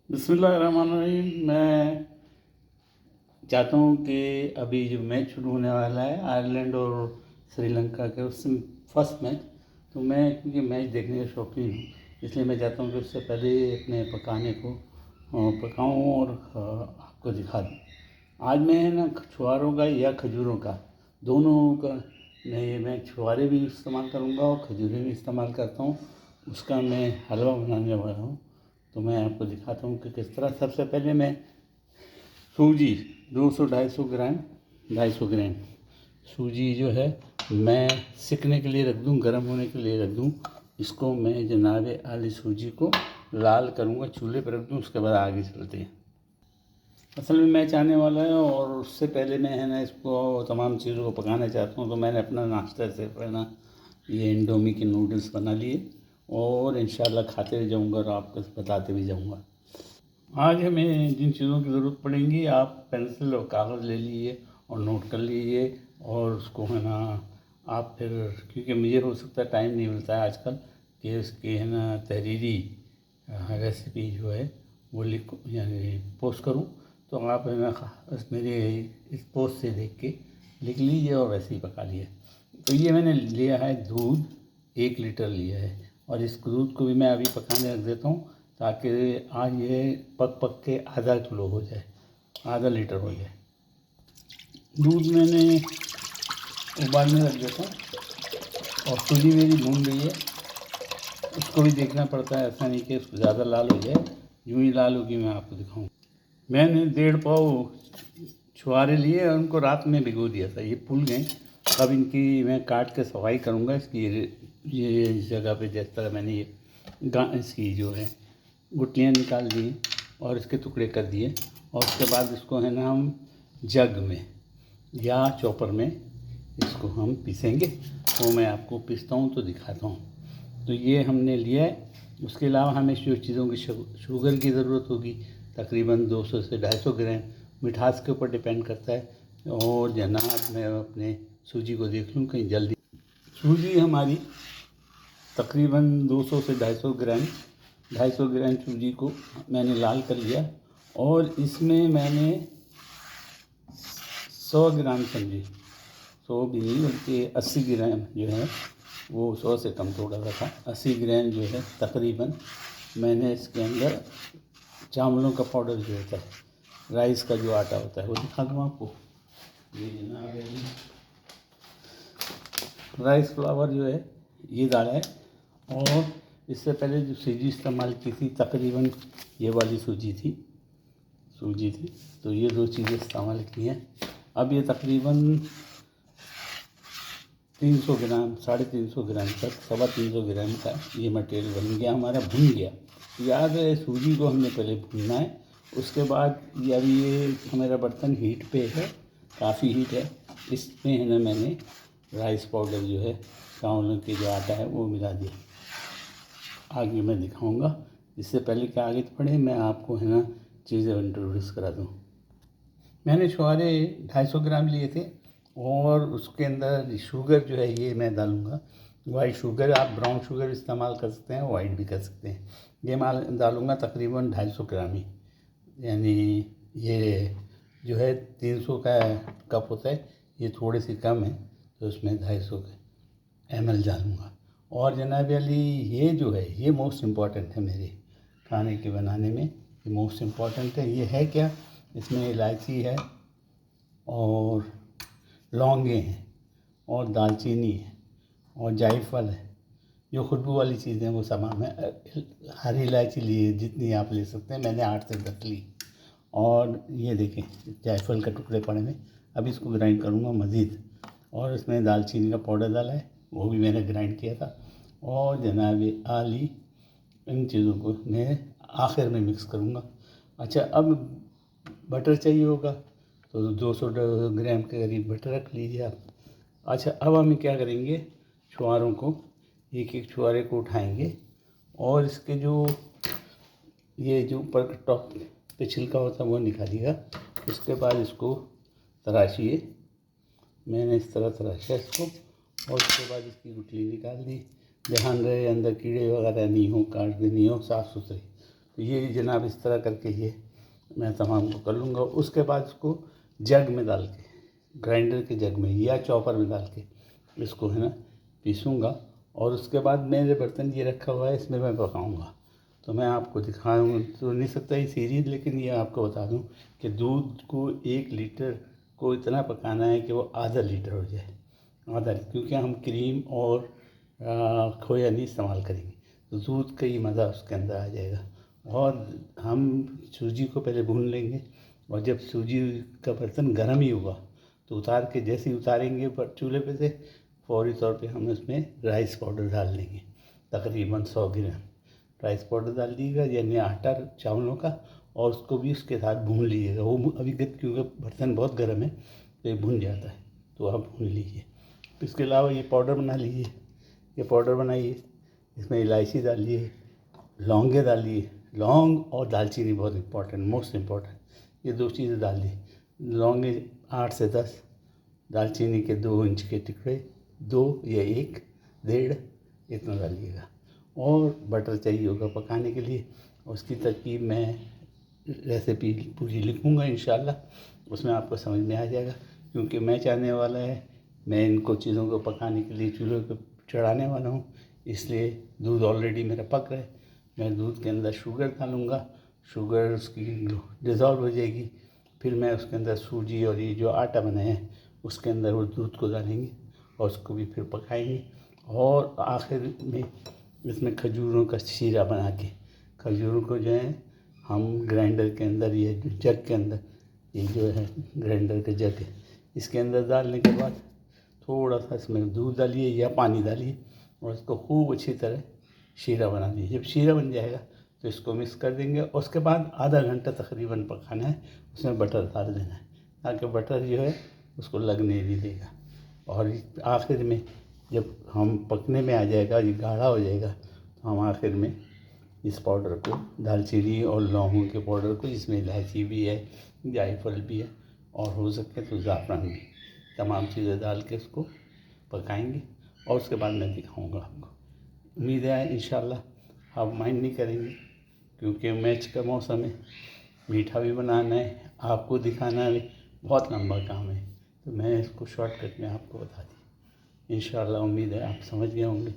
बिस्मिल्लाहिर्रहमानिर्रहीम। मैं चाहता हूँ कि अभी जो मैच शुरू होने वाला है आयरलैंड और श्रीलंका के, उसमें फर्स्ट मैच, तो मैं क्योंकि मैच देखने का शौकीन हूँ, इसलिए मैं चाहता हूँ कि उससे पहले अपने पकाने को पकाऊँ और आपको दिखा दूँ। आज मैं है ना छुहारों का या खजूरों का, दोनों का नहीं, मैं छुहारे भी इस्तेमाल करूँगा और खजूरें भी इस्तेमाल करता हूँ। उसका मैं हलवा बनाने वाला हूँ, तो मैं आपको दिखाता हूँ कि किस तरह। सबसे पहले मैं सूजी 200-250 ग्राम, 250 ग्राम सूजी जो है मैं सिकने के लिए रख दूँ, गर्म होने के लिए रख दूँ। इसको मैं जनाब आली सूजी को लाल करूँगा, चूल्हे पर रख दूँ, उसके बाद आगे चलते हैं। असल में मैच आने वाला है और उससे पहले मैं है ना इसको तमाम चीज़ों को पकाना चाहता हूँ। तो मैंने अपना नाश्ता सिर्फ है ना ये इंडोमी के नूडल्स बना लिए और इंशाल्लाह खाते भी जाऊँगा और आपको बताते भी जाऊँगा। आज हमें जिन चीज़ों की ज़रूरत पड़ेगी, आप पेंसिल और कागज़ ले लीजिए और नोट कर लीजिए। और उसको है ना आप फिर, क्योंकि मुझे हो सकता है टाइम नहीं मिलता है आजकल कि इसकी है ना तहरीरी रेसिपी जो है वो लिख यानी पोस्ट करूं, तो आप है ना बस मेरे इस पोस्ट से देख के लिख लीजिए और वैसे ही पका लिए। तो ये मैंने लिया है दूध, 1 लीटर लिया है और इस दूध को भी मैं अभी पकाने रख देता हूँ ताकि आज ये पक पक के आधा किलो हो जाए, आधा लीटर हो जाए। दूध मैंने उबालने रख देता हूँ और सूजी मेरी भून गई है। उसको भी देखना पड़ता है, ऐसा नहीं कि उसको ज़्यादा लाल हो जाए। यूँ ही लाल होगी मैं आपको दिखाऊँ। मैंने 1.5 पाव छुहारे लिए और उनको रात में भिगो दिया था, ये फूल गए। अब इनकी मैं काट के सफाई करूँगा इसकी, ये इस जगह पे जिस तरह मैंने ये इसकी जो है गुठलियाँ निकाल दी और इसके टुकड़े कर दिए। और उसके बाद इसको है ना हम जग में या चॉपर में इसको हम पीसेंगे, वो मैं आपको पीसता हूँ तो दिखाता हूँ। तो ये हमने लिया है। उसके अलावा हमें जो चीज़ों की शुगर की ज़रूरत होगी, तकरीबन 200 से 250 ग्राम, मिठास के ऊपर डिपेंड करता है। और जनाब मैं अपने सूजी को देख लूँ कहीं जल्दी। सूजी हमारी तकरीबन 200 से 250 ग्राम, 250 ग्राम सूजी को मैंने लाल कर लिया और इसमें मैंने 100 ग्राम समझिए, 100 भी नहीं बल्कि 80 ग्राम जो है, वो 100 से कम थोड़ा सा था, 80 ग्राम जो है तकरीबन मैंने इसके अंदर चावलों का पाउडर जो होता है, राइस का जो आटा होता है, वो दिखा दूँ आपको। ये जनाब राइस फ्लावर जो है ये डाला है। और इससे पहले जो सूजी इस्तेमाल की थी तकरीबन ये वाली सूजी थी, तो ये 2 चीज़ें इस्तेमाल की हैं। अब ये तकरीबन 300 ग्राम, 350 ग्राम तक, 350 ग्राम का ये मटेरियल बन गया हमारा, भुन गया। याद है सूजी को हमने पहले भूनना है, उसके बाद ये अभी ये हमारा बर्तन हीट पे है, काफ़ी हीट है। इसमें है ना मैंने राइस पाउडर जो है, चावलों के जो आटा है वो मिला दिया। आगे मैं दिखाऊंगा। इससे पहले कि आगे बढ़े मैं आपको है ना चीज़ें इंट्रोड्यूस करा दूँ। मैंने छुहारे 250 ग्राम लिए थे और उसके अंदर शुगर जो है ये मैं डालूँगा, वाइट शुगर। आप ब्राउन शुगर इस्तेमाल कर सकते हैं, वाइट भी कर सकते हैं। ये माल डालूँगा तकरीबन 250 ग्राम ही, यानी ये जो है 300 का कप होता है, ये थोड़ी सी कम है, तो उसमें 250 ml डालूँगा। और जनाब अली ये जो है ये मोस्ट इम्पॉर्टेंट है मेरे खाने के बनाने में, ये मोस्ट इम्पॉर्टेंट है। ये है क्या, इसमें इलायची है और लौंगे हैं और दालचीनी है और जायफल है, जो खुशबू वाली चीज़ें वो तमाम है। हरी इलायची लिए जितनी आप ले सकते हैं, मैंने 8 से 10 ली। और ये देखें जायफल के टुकड़े पड़े हैं, अब इसको ग्राइंड करूँगा मज़ीद। और इसमें दालचीनी का पाउडर डाला है, वो भी मैंने ग्राइंड किया था। और जनाब आली इन चीज़ों को मैं आखिर में मिक्स करूँगा। अच्छा, अब बटर चाहिए होगा तो 200 ग्राम के करीब बटर रख लीजिए आप। अच्छा, अब हम क्या करेंगे, छुहारों को एक एक छुहारे को उठाएंगे और इसके जो ये जो ऊपर टॉप पे छिलका होता है वो निकालिएगा। उसके बाद इसको तराशिए, मैंने इस तरह तराशा इसको, और उसके बाद इसकी गुठली निकाल दी। ध्यान रहे अंदर कीड़े वगैरह नहीं हो, काट के नहीं हो, साफ़ सुथरी। तो ये जनाब इस तरह करके ये मैं तमाम को कर लूँगा। उसके बाद इसको जग में डाल के, ग्राइंडर के जग में या चॉपर में डाल के इसको है ना पीसूँगा। और उसके बाद मेरे बर्तन ये रखा हुआ है, इसमें मैं पकाऊँगा। तो मैं आपको दिखाऊँ तो नहीं सकता ये सीरीज, लेकिन ये आपको बता दूँ कि दूध को 1 लीटर को इतना पकाना है कि वो आधा लीटर हो जाए, आधा, क्योंकि हम क्रीम और खोया नहीं इस्तेमाल करेंगे, तो दूध का ही मज़ा उसके अंदर आ जाएगा। और हम सूजी को पहले भून लेंगे, और जब सूजी का बर्तन गर्म ही होगा तो उतार के, जैसे ही उतारेंगे पर चूल्हे पे से, फौरी तौर पे हम उसमें राइस पाउडर डाल देंगे, तकरीबन 100 ग्राम राइस पाउडर डाल दीजिएगा, यानी आटा चावलों का, और उसको भी उसके साथ भून लीजिएगा। वो अभी क्योंकि बर्तन बहुत गर्म है तो ये भून जाता है, तो आप भून लीजिए। इसके अलावा ये पाउडर बना लीजिए, ये पाउडर बनाइए, इसमें इलायची डालिए, लौंगे डालिए, लौंग और दालचीनी बहुत इम्पोर्टेंट, मोस्ट इम्पोर्टेंट, ये 2 चीज़ें डाल दी। लौंगे 8 से 10, दालचीनी के 2 इंच के टुकड़े, 2 या 1, 1.5 इतना डालिएगा। और बटर चाहिए होगा पकाने के लिए, उसकी तरकीब मैं रेसिपी पूरी लिखूँगा इंशाल्लाह, उसमें आपको समझ में आ जाएगा। क्योंकि मैं चाहने वाला है, मैं इनको चीज़ों को पकाने के लिए चूल्हे पे चढ़ाने वाला हूँ, इसलिए दूध ऑलरेडी मेरा पक रहा है। मैं दूध के अंदर शुगर डालूँगा, शुगर उसकी डिज़ोल्व हो जाएगी, फिर मैं उसके अंदर सूजी और ये जो आटा बनाया है उसके अंदर वो दूध को डालेंगे और उसको भी फिर पकाएंगे। और आखिर में इसमें खजूरों का शीरा बना के, खजूरों को जो है हम ग्राइंडर के अंदर, ये जग के अंदर, ये जो है ग्राइंडर के जग है, इसके अंदर डालने के बाद थोड़ा सा इसमें दूध डालिए या पानी डालिए और इसको खूब अच्छी तरह शीरा बना दीजिए। जब शीरा बन जाएगा तो इसको मिक्स कर देंगे, और उसके बाद आधा घंटा तकरीबन पकाना है, उसमें बटर डाल देना है ताकि बटर जो है उसको लगने नहीं देगा। और आखिर में जब हम पकने में आ जाएगा, ये गाढ़ा हो जाएगा, तो हम आखिर में इस पाउडर को, दालचीनी और लौंगों के पाउडर को, जिसमें इलायची भी है, जायफल भी है, और हो सके तो ज़ाफ़रान भी, तमाम चीज़ें डाल के उसको पकाएंगे। और उसके बाद मैं दिखाऊंगा आपको। उम्मीद है इंशाल्लाह आप माइंड नहीं करेंगे, क्योंकि मैच का मौसम है, मीठा भी बनाना है, आपको दिखाना है, बहुत लंबा काम है, तो मैं इसको शॉर्टकट में आपको बता दी। इंशाल्लाह उम्मीद है आप समझ गए होंगे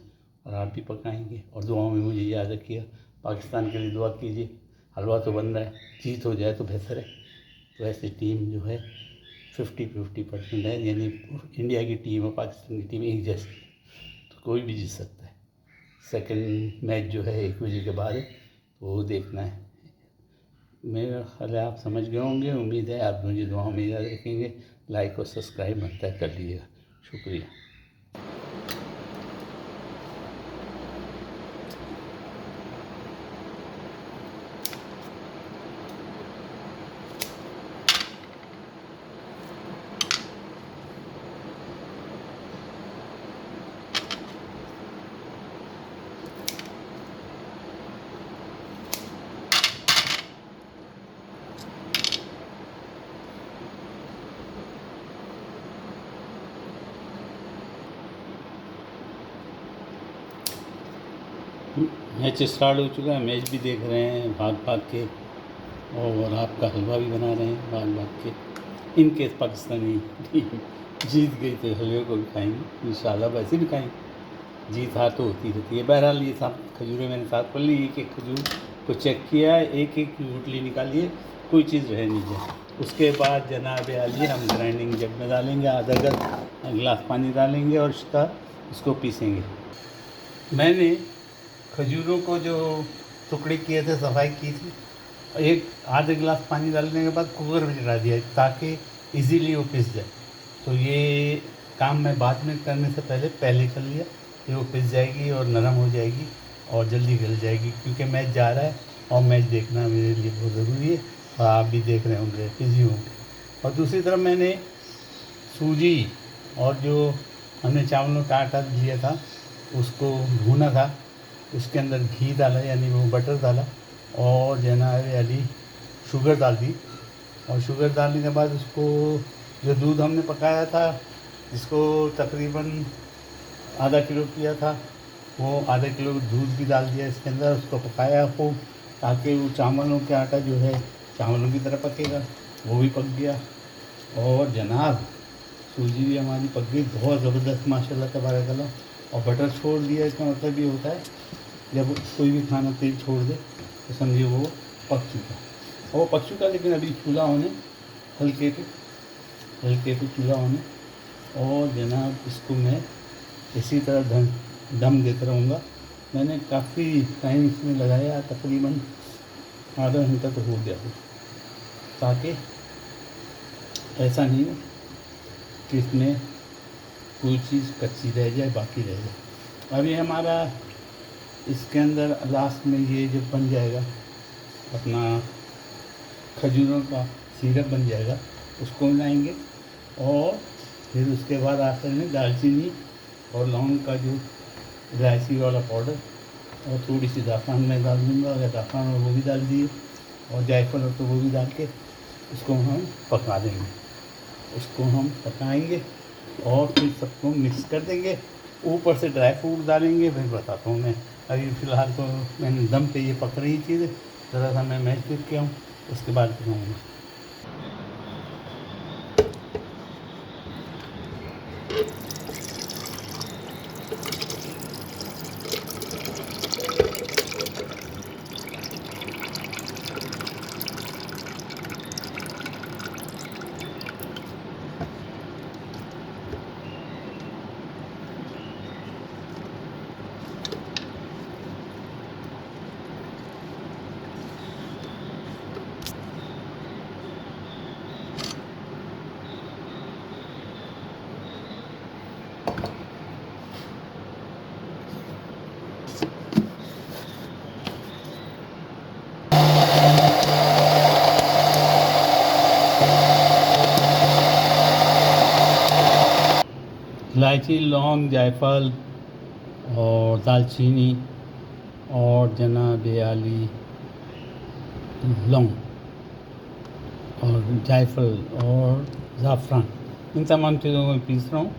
और आप भी पकाएंगे। और दुआओं में मुझे याद रखिए, पाकिस्तान के लिए दुआ कीजिए। हलवा तो बन रहा है, जीत हो जाए तो बेहतर है। तो ऐसी टीम जो है 50-50% है, यानी इंडिया की टीम और पाकिस्तान की टीम एक जैसी, तो कोई भी जीत सकता है। सेकंड मैच जो है 1 बजे के बाद है, तो वो देखना है। मेरा ख्याल है आप समझ गए होंगे। उम्मीद है आप मुझे दुआओं में याद रखेंगे। लाइक और सब्सक्राइब मत कर लीजिएगा। शुक्रिया। मैच स्टार्ट हो चुका है, मैच भी देख रहे हैं भाग भाग के, और आपका हलवा भी बना रहे हैं भाग भाग के। इन केस पाकिस्तानी टीम जीत गई तो हलवे को भी खाएंगे इंशाल्लाह, वैसे भी खाएंगे, जीत हार तो होती रहती है। बहरहाल ये सब खजूरें मैंने साथ कर ली, एक एक खजूर को चेक किया, एक एक गुठली निकालिए, कोई चीज़ रह नहीं जाए। उसके बाद जनाब आली हम ग्राइंडिंग जग में डालेंगे, आधा गिलास पानी डालेंगे और उसको पीसेंगे। मैंने खजूरों को जो टुकड़े किए थे, सफाई की थी, एक आधे गिलास पानी डालने के बाद कुकर में चढ़ा दिया ताकि इजीली वो पिस जाए। तो ये काम मैं बाद में करने से पहले कर लिया कि वो पिस जाएगी और नरम हो जाएगी और जल्दी गल जाएगी, क्योंकि मैच जा रहा है और मैच देखना मेरे लिए बहुत ज़रूरी है, और आप भी देख रहे होंगे, बिजी होंगे। और दूसरी तरफ मैंने सूजी और जो हमने चावलों का आटा लिया था उसको भूना था, उसके अंदर घी डाला, यानी वो बटर डाला, और जनाब अली शुगर डाल दी। और शुगर डालने के बाद उसको, जो दूध हमने पकाया था, जिसको तकरीबन आधा किलो किया था, वो आधा किलो दूध भी डाल दिया इसके अंदर, उसको पकाया खूब, ताकि वो चावलों के आटा जो है चावलों की तरह पकेगा, वो भी पक गया। और जनाब सूजी भी हमारी पक गई बहुत ज़बरदस्त माशाल्लाह तबारकल्लाह। और बटर छोड़ दिया, इसका मतलब ये होता है जब कोई भी खाना तेल छोड़ दे तो समझिए वो पक चुका। और वो पक चुका, लेकिन अभी चूल्हा होने हल्के पे चूल्हा होने। और जनाब इसको मैं इसी तरह दम देता रहूँगा। मैंने काफ़ी टाइम इसमें लगाया, तकरीबन आधा घंटा तो हो गया हो, ताकि ऐसा नहीं हो कि इसमें कोई चीज़ कच्ची रह जाए, बाकी रह जाए। अभी हमारा इसके अंदर लास्ट में ये जब बन जाएगा अपना खजूरों का सिरप बन जाएगा, उसको मिलाएंगे। और फिर उसके बाद आखिर में दालचीनी और लौंग का जो इलायची वाला पाउडर और थोड़ी सी ज़ाफ़रान मैं डाल दूँगा, अगर ज़ाफ़रान हो वो भी डाल दिए, और जायफल हो तो वो भी डाल के उसको हम पका देंगे। उसको हम पकाएंगे और फिर सबको मिक्स कर देंगे। ऊपर से ड्राई फ्रूट डालेंगे, फिर बताता हूँ मैं। अभी फ़िलहाल तो मैंने दम पे ये पक रही चीज़ें, ज़रा सा मैं मैश देख के आऊँ, उसके बाद बताऊँगा। इलायची, लौंग, जायफल और दालचीनी और जनाब आली लौंग और जायफल और ज़ाफ़रान, इन तमाम चीज़ों को मैं पीस रहा हूँ।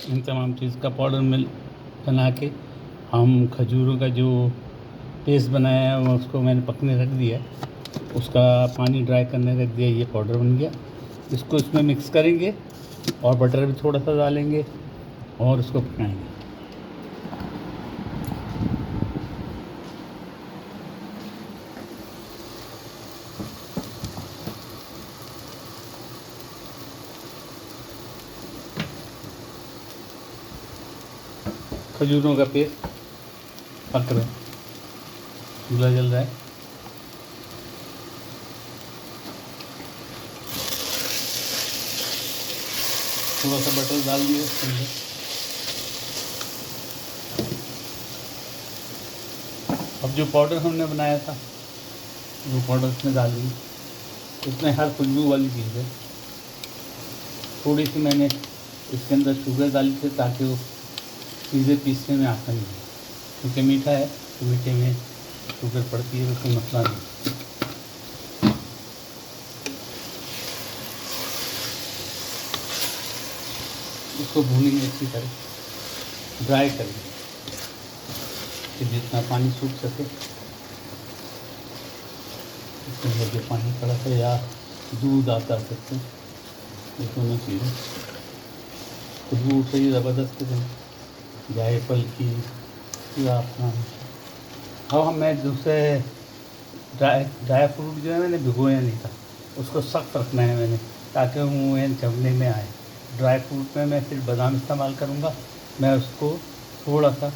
इन तमाम चीज़ का पाउडर बना के हम खजूरों का जो पेस्ट बनाया है उसको मैंने पकने रख दिया, उसका पानी ड्राई करने रख दिया, ये पाउडर बन गया। इसको इसमें मिक्स करेंगे और बटर भी थोड़ा सा डालेंगे और इसको पकाएंगे। खजूरों का पेस्ट पक रहा है, चूल्हा जल रहा है। थोड़ा सा बटर डाल दिया इसके अंदर। अब जो पाउडर हमने बनाया था वो पाउडर इसमें डाल दी। इसमें हर खुशबू वाली चीज़ है। थोड़ी सी मैंने इसके अंदर शुगर डाली थी ताकि वो चीज़ें पीसने में आसानी हो, क्योंकि मीठा है तो मीठे में शुगर पड़ती है, तो कोई मसला नहीं। इसको भूनेंगे अच्छी तरह, ड्राई करेंगे कि जितना पानी सूख सके। इसमें जो पानी पड़ा था या दूध आता सकते हैं, ये दोनों चीज़ें खुशबू उठ रही ज़बरदस्त है जायफल की या अपना। अब मैं दूसरे ड्राई फ्रूट जो है मैंने भिगोया नहीं था, उसको सख्त रखना है मैंने, ताकि वो मुँह चबने में आए। ड्राई फ्रूट में मैं सिर्फ बादाम इस्तेमाल करूँगा। मैं उसको थोड़ा सा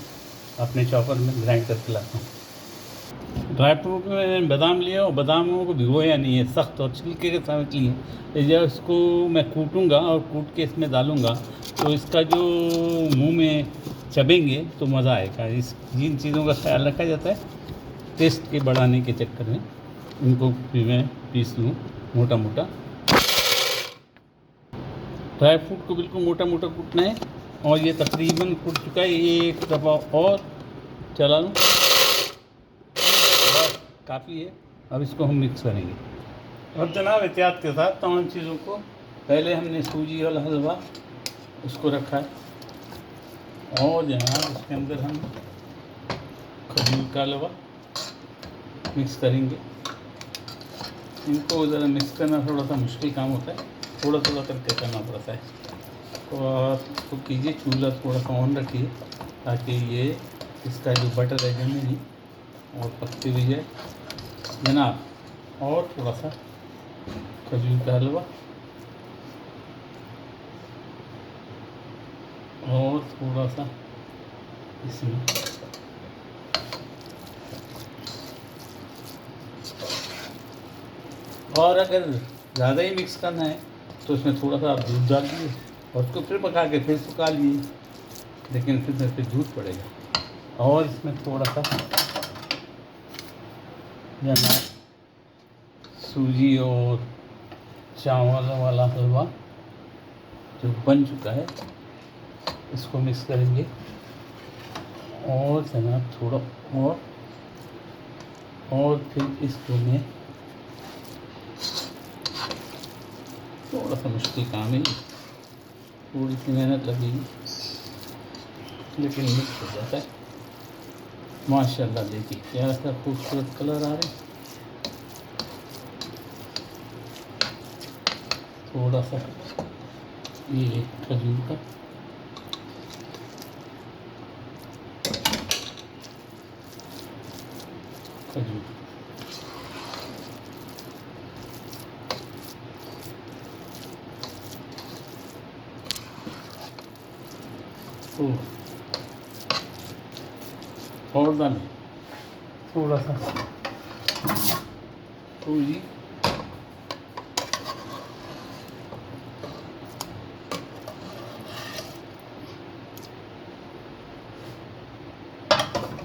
अपने चॉपर में ग्राइंड करके लाता हूँ। ड्राई फ्रूट में मैंने बादाम लिया और बादामों को भिगोया नहीं है, सख्त और छिलके के समेत लिए। जब इसको मैं कूटूँगा और कूट के इसमें डालूँगा तो इसका जो मुंह में चबेंगे तो मज़ा आएगा। जिन चीज़ों का ख्याल रखा जाता है टेस्ट के बढ़ाने के चक्कर में, इनको भी मैं पीस लूँ मोटा मोटा। ड्राई फ्रूट को बिल्कुल मोटा मोटा कूटना है और ये तकरीबन कूट चुका है। एक दफ़ा और चला लूँ, काफ़ी है। अब इसको हम मिक्स करेंगे। अब जनाब एहतियात के साथ तमाम चीज़ों को पहले हमने सूजी वाला हलवा उसको रखा है और जनाब इसके अंदर हम खजूर का हलवा मिक्स करेंगे। इनको ज़रा मिक्स करना थोड़ा सा मुश्किल काम होता है, थोड़ा थोड़ा करके करना पड़ता है। तो आप तो कीजिए, चूल्हा थोड़ा सा ऑन रखिए ताकि ये इसका जो बटर है जमे नहीं और पकती भी जाए जनाब। और थोड़ा सा खजूर का हलवा और थोड़ा सा इसमें और अगर ज़्यादा ही मिक्स करना है तो इसमें थोड़ा सा आप दूध डाल दीजिए और उसको फिर पका के फिर सुखा लिए, लेकिन फिर दूध पड़ेगा। और इसमें थोड़ा सा जनाब सूजी और चावल वाला हलवा जो बन चुका है इसको मिक्स करेंगे और जनाब थोड़ा और फिर इसको में थोड़ा सा मुश्किल काम है, थोड़ी सी मेहनत लगेगी लेकिन मिक्स हो जाता है माशाल्लाह। देखिए क्या सा खूबसूरत कलर आ रहे हैं। थोड़ा सा ये खजूर का खजूर और डालें थोड़ा सा सूजी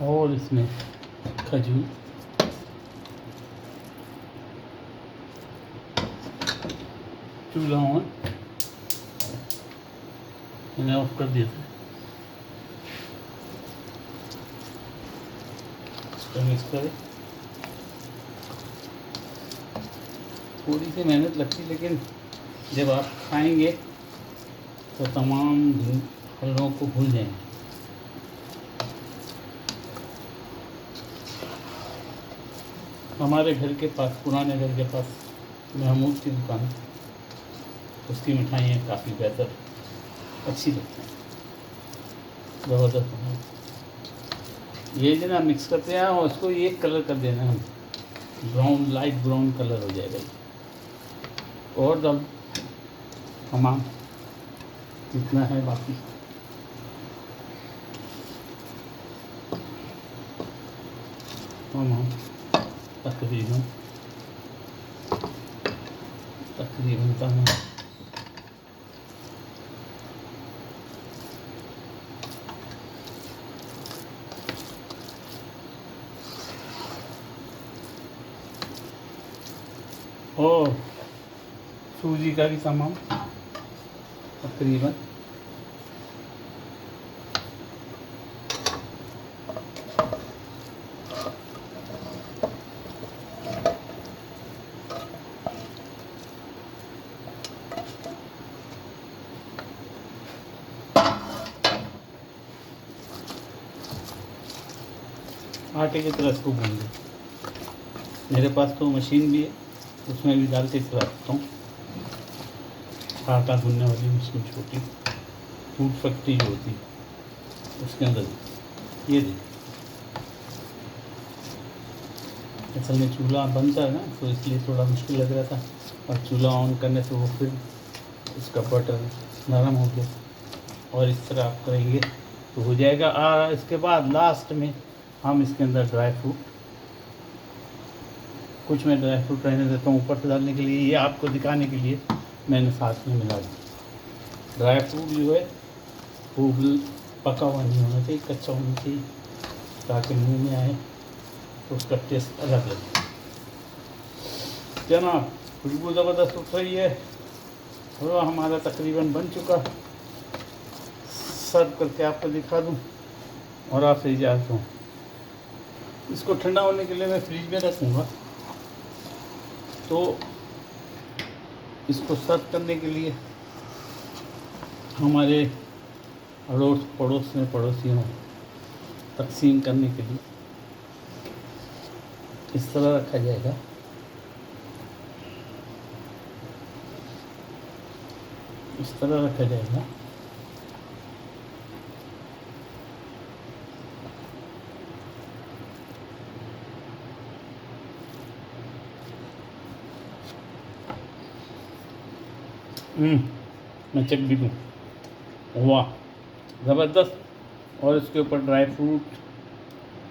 और इसमें खजूर चूल्हा ऑन मैंने ऑफ कर दिया था। इसको मिक्स करें। थोड़ी सी मेहनत लगती लेकिन जब आप खाएंगे तो तमाम फलों को भूल जाएंगे। हमारे घर के पास, पुराने घर के पास महमूद की दुकान, उसकी मिठाइयाँ काफ़ी बेहतर अच्छी लगती हैं, ज़बरदस्त बनाई। ये जो ना मिक्स करते हैं और उसको एक कलर कर देना है, ब्राउन, लाइट ब्राउन कलर हो जाएगा ये। और दम तमाम इतना है, बाकी तमाम तकरीबन तमाम और सूजी का भी तमाम तकरीबन आटे की तरह इसको भून लें। मेरे पास तो मशीन भी है, उसमें भी डाल के चला सकता हूँ। आटा भूनने वाली मशीन छोटी फूड फैक्ट्री जो होती है उसके अंदर ये देखिए। असल में चूल्हा बनता है ना, तो इसलिए थोड़ा मुश्किल लग रहा था, और चूल्हा ऑन करने से वो फिर इसका बटर नरम हो गया। और इस तरह आप करेंगे तो हो जाएगा। इसके बाद लास्ट में हम इसके अंदर ड्राई फ्रूट, कुछ मैं ड्राई फ्रूट रहने देता हूँ ऊपर से डालने के लिए, ये आपको दिखाने के लिए मैंने साथ में मिला दिया। ड्राई फ्रूट जो है वो पका हुआ नहीं होना चाहिए, कच्चा होना चाहिए, ताकि मुंह में आए तो उसका टेस्ट अलग लगे। जनाब खुशबू ज़बरदस्त उठ रही है और हमारा तकरीबन बन चुका। सर्व करके आपको दिखा दूँ और आपसे इजाज़त हूँ। इसको ठंडा होने के लिए मैं फ्रिज में रखूँगा, तो इसको सर्व करने के लिए हमारे अड़ोस पड़ोस में पड़ोसियों तकसीम करने के लिए इस तरह रखा जाएगा। इस तरह रखा जाएगा। मैं चेक भी दूँ, वाह ज़बरदस्त। और इसके ऊपर ड्राई फ्रूट,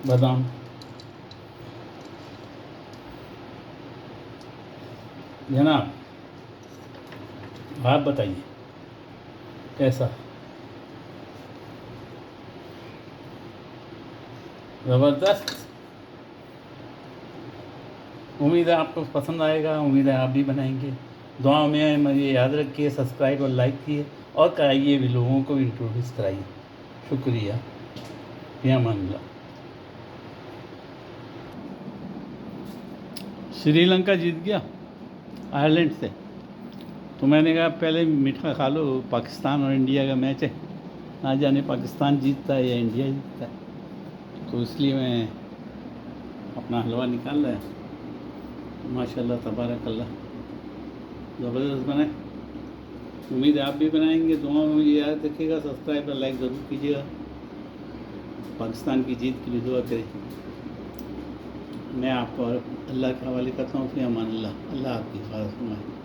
बादाम। जनाब आप बताइए कैसा? ज़बरदस्त। उम्मीद है आपको पसंद आएगा, उम्मीद है आप भी बनाएंगे। दुआ में मुझे याद रखिए, सब्सक्राइब और लाइक किए और कराइए भी, लोगों को इंट्रोड्यूस कराइए। शुक्रिया। फिर अमान अल्लाह। श्रीलंका जीत गया आयरलैंड से, तो मैंने कहा पहले मीठा खा लो, पाकिस्तान और इंडिया का मैच है, ना जाने पाकिस्तान जीतता है या इंडिया जीतता है। तो इसलिए मैं अपना हलवा निकाल रहा है। माशाल्लाह तबारकल्लाह, ज़बरदस्त बना है। उम्मीद है आप भी बनाएंगे। दुआ में मुझे याद रखिएगा, सब्सक्राइब और लाइक ज़रूर कीजिएगा। पाकिस्तान की जीत के लिए दुआ करें। मैं आपको अल्लाह के हवाले करता हूँ। फिर अमान अल्लाह। अल्लाह आपकी हिफाज़त फरमाए।